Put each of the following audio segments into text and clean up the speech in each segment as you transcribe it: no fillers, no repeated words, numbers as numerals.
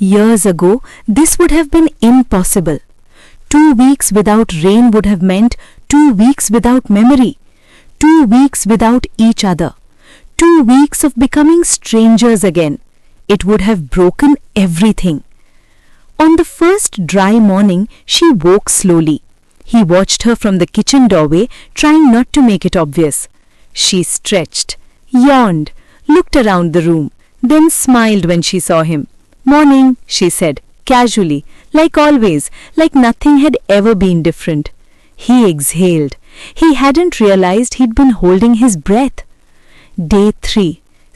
Years ago, this would have been impossible. 2 weeks without rain would have meant 2 weeks without memory, 2 weeks without each other, 2 weeks of becoming strangers again. It would have broken everything. On the first dry morning, she woke slowly. He watched her from the kitchen doorway, trying not to make it obvious. She stretched, yawned, looked around the room, then smiled when she saw him. "Morning," she said, casually, like always, like nothing had ever been different. He exhaled. He hadn't realized he'd been holding his breath. Day 3.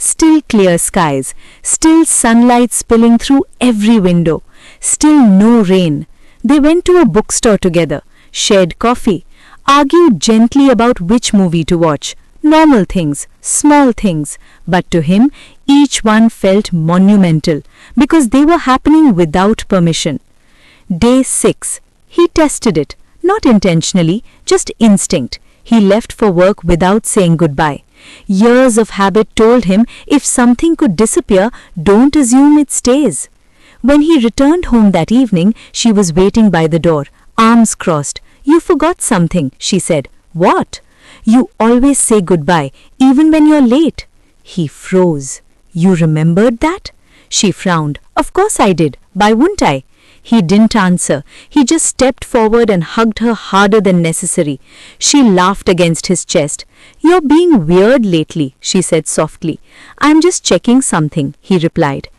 Still clear skies, still sunlight spilling through every window, still no rain. They went to a bookstore together, shared coffee, argued gently about which movie to watch. Normal things, small things, but to him, each one felt monumental because they were happening without permission. Day 6. He tested it, not intentionally, just instinct. He left for work without saying goodbye. Years of habit told him if something could disappear, don't assume it stays. When he returned home that evening, she was waiting by the door, arms crossed. "You forgot something," she said. "What?" "You always say goodbye, even when you're late." He froze. "You remembered that?" She frowned. "Of course I did. Why wouldn't I?" He didn't answer. He just stepped forward and hugged her harder than necessary. She laughed against his chest. "You're being weird lately," she said softly. "I'm just checking something," he replied.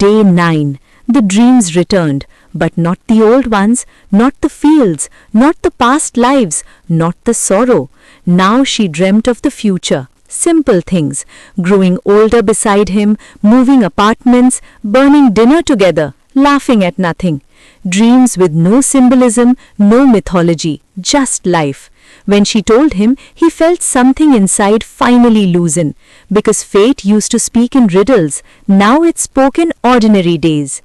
Day 9. The dreams returned, but not the old ones, not the fields, not the past lives, not the sorrow. Now she dreamt of the future. Simple things, growing older beside him, moving apartments, burning dinner together, laughing at nothing. Dreams with no symbolism, no mythology, just life. When she told him, he felt something inside finally loosen, because fate used to speak in riddles, now it spoke in ordinary days.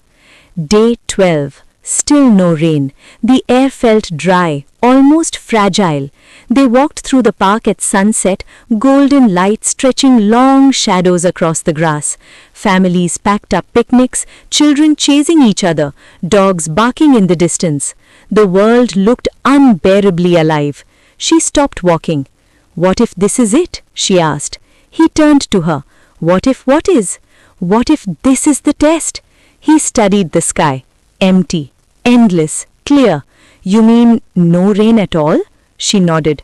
Day 12. Still no rain. The air felt dry, almost fragile. They walked through the park at sunset, golden light stretching long shadows across the grass. Families packed up picnics, children chasing each other, dogs barking in the distance. The world looked unbearably alive. She stopped walking. "What if this is it?" she asked. He turned to her. "What if what is? What if this is the test?" He studied the sky. Empty, endless, clear. "You mean no rain at all?" She nodded.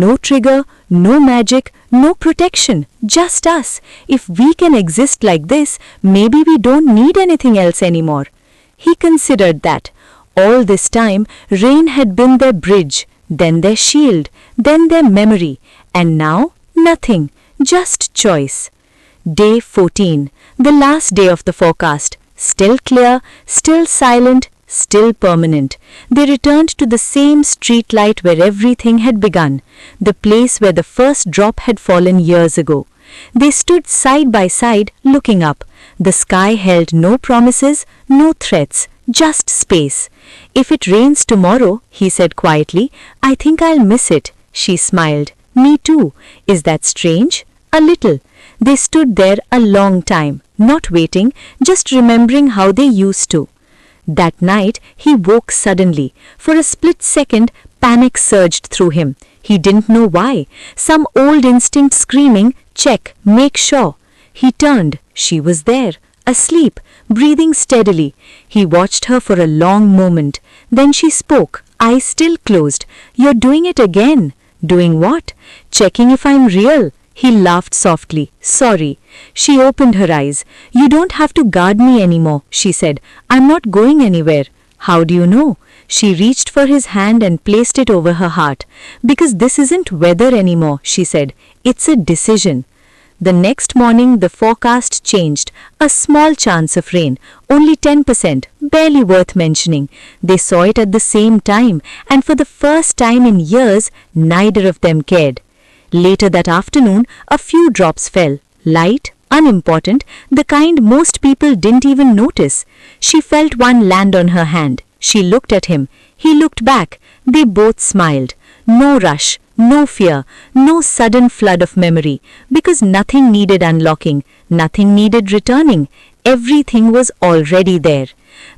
"No trigger, no magic, no protection, just us. If we can exist like this, maybe we don't need anything else anymore." He considered that. All this time, rain had been their bridge, then their shield, then their memory, and now nothing, just choice. Day 14, the last day of the forecast. Still clear, still silent, still permanent. They returned to the same street light where everything had begun, the place where the first drop had fallen years ago. They stood side by side, looking up. The sky held no promises, no threats, just space. "If it rains tomorrow," he said quietly, "I think I'll miss it." She smiled. "Me too. Is that strange?" "A little." They stood there a long time, not waiting, just remembering how they used to. That night, he woke suddenly. For a split second, panic surged through him. He didn't know why. Some old instinct screaming, "Check, make sure." He turned. She was there, asleep, breathing steadily. He watched her for a long moment. Then she spoke, eyes still closed. "You're doing it again." "Doing what?" "Checking if I'm real." He laughed softly. "Sorry." She opened her eyes. "You don't have to guard me anymore," she said. "I'm not going anywhere." "How do you know?" She reached for his hand and placed it over her heart. "Because this isn't weather anymore," she said. "It's a decision." The next morning the forecast changed. A small chance of rain, only 10%, barely worth mentioning. They saw it at the same time, and for the first time in years, neither of them cared. Later that afternoon, a few drops fell, light, unimportant, the kind most people didn't even notice. She felt one land on her hand. She looked at him. He looked back. They both smiled. No rush, no fear, no sudden flood of memory, because nothing needed unlocking, nothing needed returning. Everything was already there.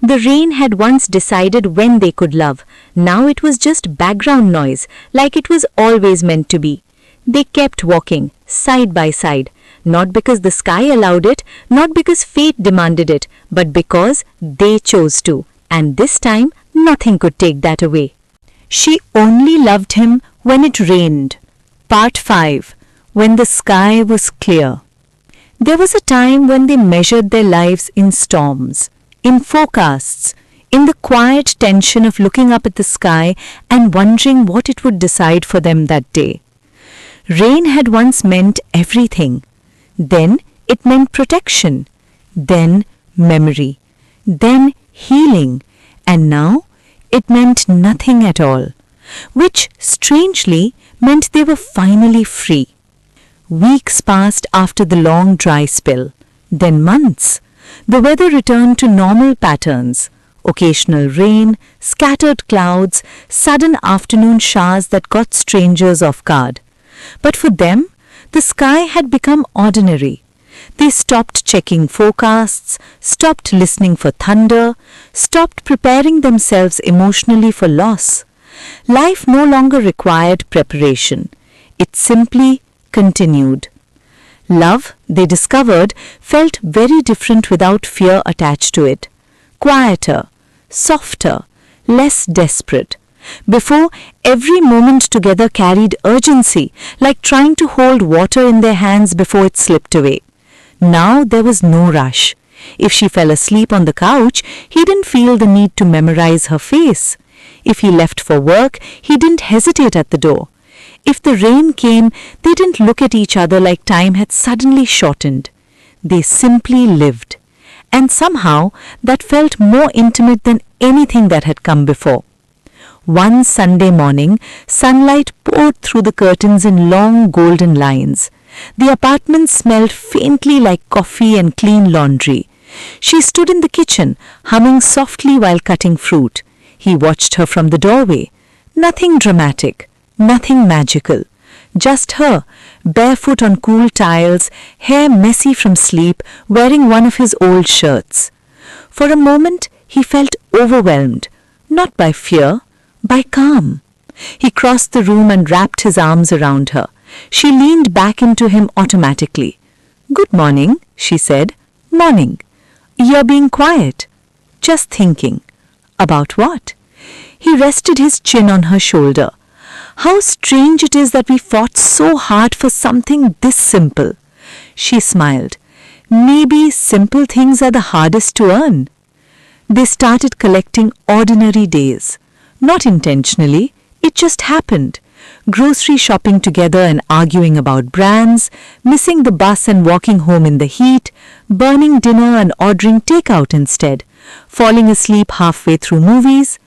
The rain had once decided when they could love. Now it was just background noise, like it was always meant to be. They kept walking, side by side, not because the sky allowed it, not because fate demanded it, but because they chose to. And this time, nothing could take that away. She only loved him when it rained. Part 5. When the sky was clear. There was a time when they measured their lives in storms, in forecasts, in the quiet tension of looking up at the sky and wondering what it would decide for them that day. Rain had once meant everything. Then it meant protection. Then memory. Then healing. And now it meant nothing at all, which strangely meant they were finally free. Weeks passed after the long dry spell, then months. The weather returned to normal patterns. Occasional rain, scattered clouds, sudden afternoon showers that caught strangers off guard. But for them, the sky had become ordinary. They stopped checking forecasts, stopped listening for thunder, stopped preparing themselves emotionally for loss. Life no longer required preparation. It simply continued. Love, they discovered, felt very different without fear attached to it. Quieter, softer, less desperate. Before, every moment together carried urgency, like trying to hold water in their hands before it slipped away. Now there was no rush. If she fell asleep on the couch, he didn't feel the need to memorize her face. If he left for work, he didn't hesitate at the door. If the rain came, they didn't look at each other like time had suddenly shortened. They simply lived. And somehow that felt more intimate than anything that had come before. One Sunday morning, sunlight poured through the curtains in long golden lines. The apartment smelled faintly like coffee and clean laundry. She stood in the kitchen, humming softly while cutting fruit. He watched her from the doorway. Nothing dramatic, nothing magical. Just her, barefoot on cool tiles, hair messy from sleep, wearing one of his old shirts. For a moment, he felt overwhelmed, not by fear, by calm. He crossed the room and wrapped his arms around her. She leaned back into him automatically. "Good morning," she said. "Morning. You're being quiet." "Just thinking." "About what?" He rested his chin on her shoulder. How strange it is that we fought so hard for something this simple. She smiled. Maybe simple things are the hardest to earn. They started collecting ordinary days. Not intentionally, it just happened. Grocery shopping together and arguing about brands, missing the bus and walking home in the heat, burning dinner and ordering takeout instead, falling asleep halfway through movies.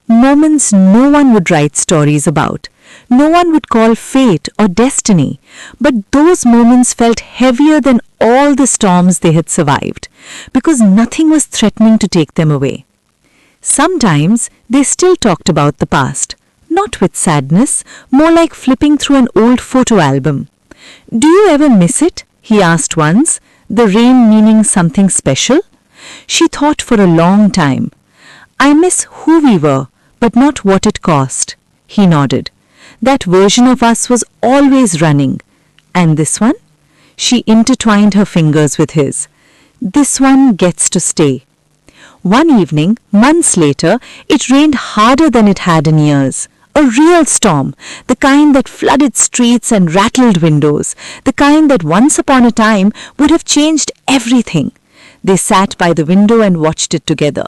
Moments no one would write stories about. No one would call fate or destiny. But those moments felt heavier than all the storms they had survived, because nothing was threatening to take them away. Sometimes they still talked about the past, not with sadness, more like flipping through an old photo album. "Do you ever miss it?" he asked once, the rain meaning something special. She thought for a long time. "I miss who we were, but not what it cost." He nodded. That version of us was always running. "And this one?" She intertwined her fingers with his. "This one gets to stay." One evening, months later, it rained harder than it had in years. A real storm, the kind that flooded streets and rattled windows, the kind that once upon a time would have changed everything. They sat by the window and watched it together.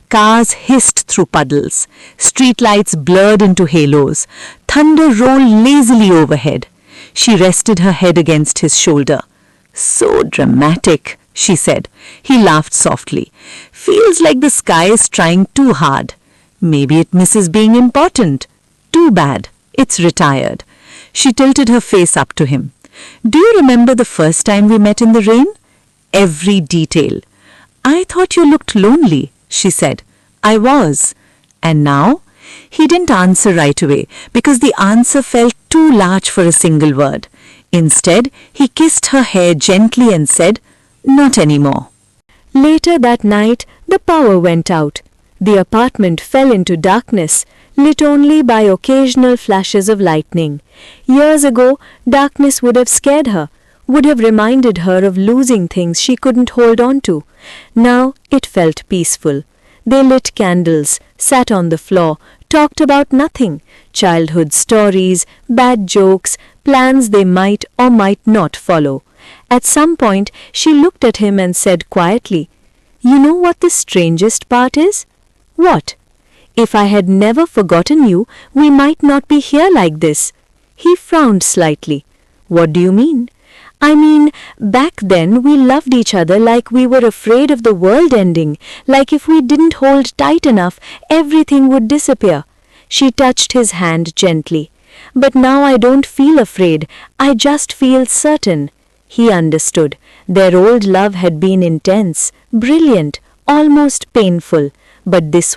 Cars hissed through puddles. Streetlights blurred into halos. Thunder rolled lazily overhead. She rested her head against his shoulder. "So dramatic," she said. He laughed softly. "Feels like the sky is trying too hard. Maybe it misses being important. Too bad. It's retired." She tilted her face up to him. "Do you remember the first time we met in the rain?" "Every detail." "I thought you looked lonely," she said. "I was." "And now?" He didn't answer right away because the answer felt too large for a single word. Instead, he kissed her hair gently and said, "Not anymore." Later that night, The power went out. The apartment fell into darkness, lit only by occasional flashes of lightning. Years ago, darkness would have scared her, would have reminded her of losing things she couldn't hold on to. Now it felt peaceful. They lit candles, sat on the floor, talked about nothing, childhood stories, bad jokes, plans they might or might not follow. At some point, she looked at him and said quietly, "You know what the strangest part is?" "What?" "If I had never forgotten you, we might not be here like this." He frowned slightly. "What do you mean?" "I mean, back then we loved each other like we were afraid of the world ending, like if we didn't hold tight enough, everything would disappear." She touched his hand gently. "But now I don't feel afraid, I just feel certain." He understood. Their old love had been intense, brilliant, almost painful. But this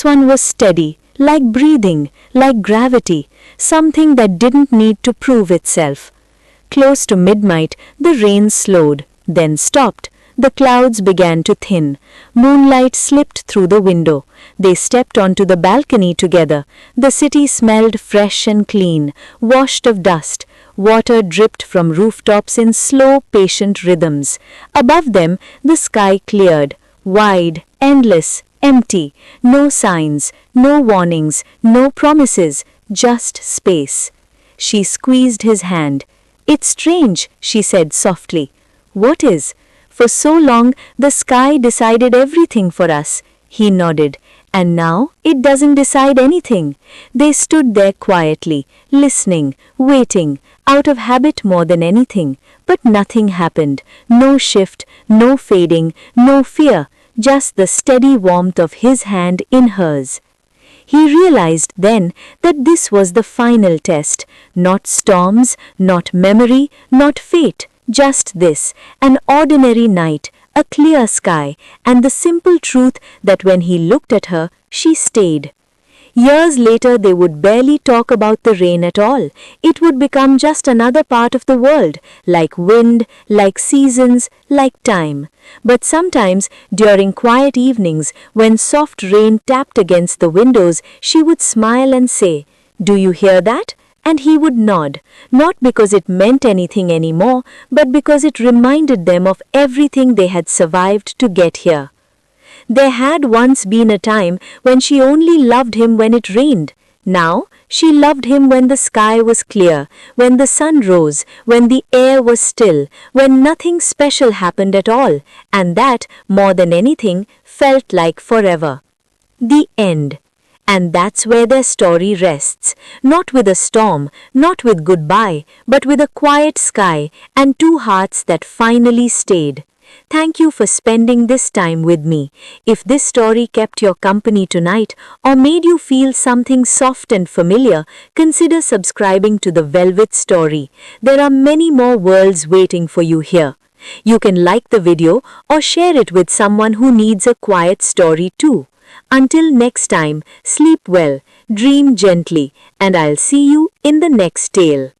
one was steady, like breathing, like gravity, something that didn't need to prove itself. Close to midnight, the rain slowed, then stopped. The clouds began to thin. Moonlight slipped through the window. They stepped onto the balcony together. The city smelled fresh and clean, washed of dust. Water dripped from rooftops in slow, patient rhythms. Above them, the sky cleared, wide, endless, empty. No signs, no warnings, no promises, just space. She squeezed his hand. "It's strange," she said softly. "What is?" "For so long, the sky decided everything for us." He nodded. "And now it doesn't decide anything." They stood there quietly, listening, waiting, out of habit more than anything. But nothing happened. No shift, no fading, no fear, just the steady warmth of his hand in hers. He realized then that this was the final test. Not storms, not memory, not fate, just this, an ordinary night, a clear sky, and the simple truth that when he looked at her, she stayed. Years later, they would barely talk about the rain at all. It would become just another part of the world, like wind, like seasons, like time. But sometimes, during quiet evenings, when soft rain tapped against the windows, she would smile and say, "Do you hear that?" And he would nod, not because it meant anything anymore, but because it reminded them of everything they had survived to get here. There had once been a time when she only loved him when it rained. Now she loved him when the sky was clear, when the sun rose, when the air was still, when nothing special happened at all, and that, more than anything, felt like forever. The end. And that's where their story rests, not with a storm, not with goodbye, but with a quiet sky and two hearts that finally stayed. Thank you for spending this time with me. If this story kept your company tonight or made you feel something soft and familiar, consider subscribing to The Velvet Story. There are many more worlds waiting for you here. You can like the video or share it with someone who needs a quiet story too. Until next time, sleep well, dream gently, and I'll see you in the next tale.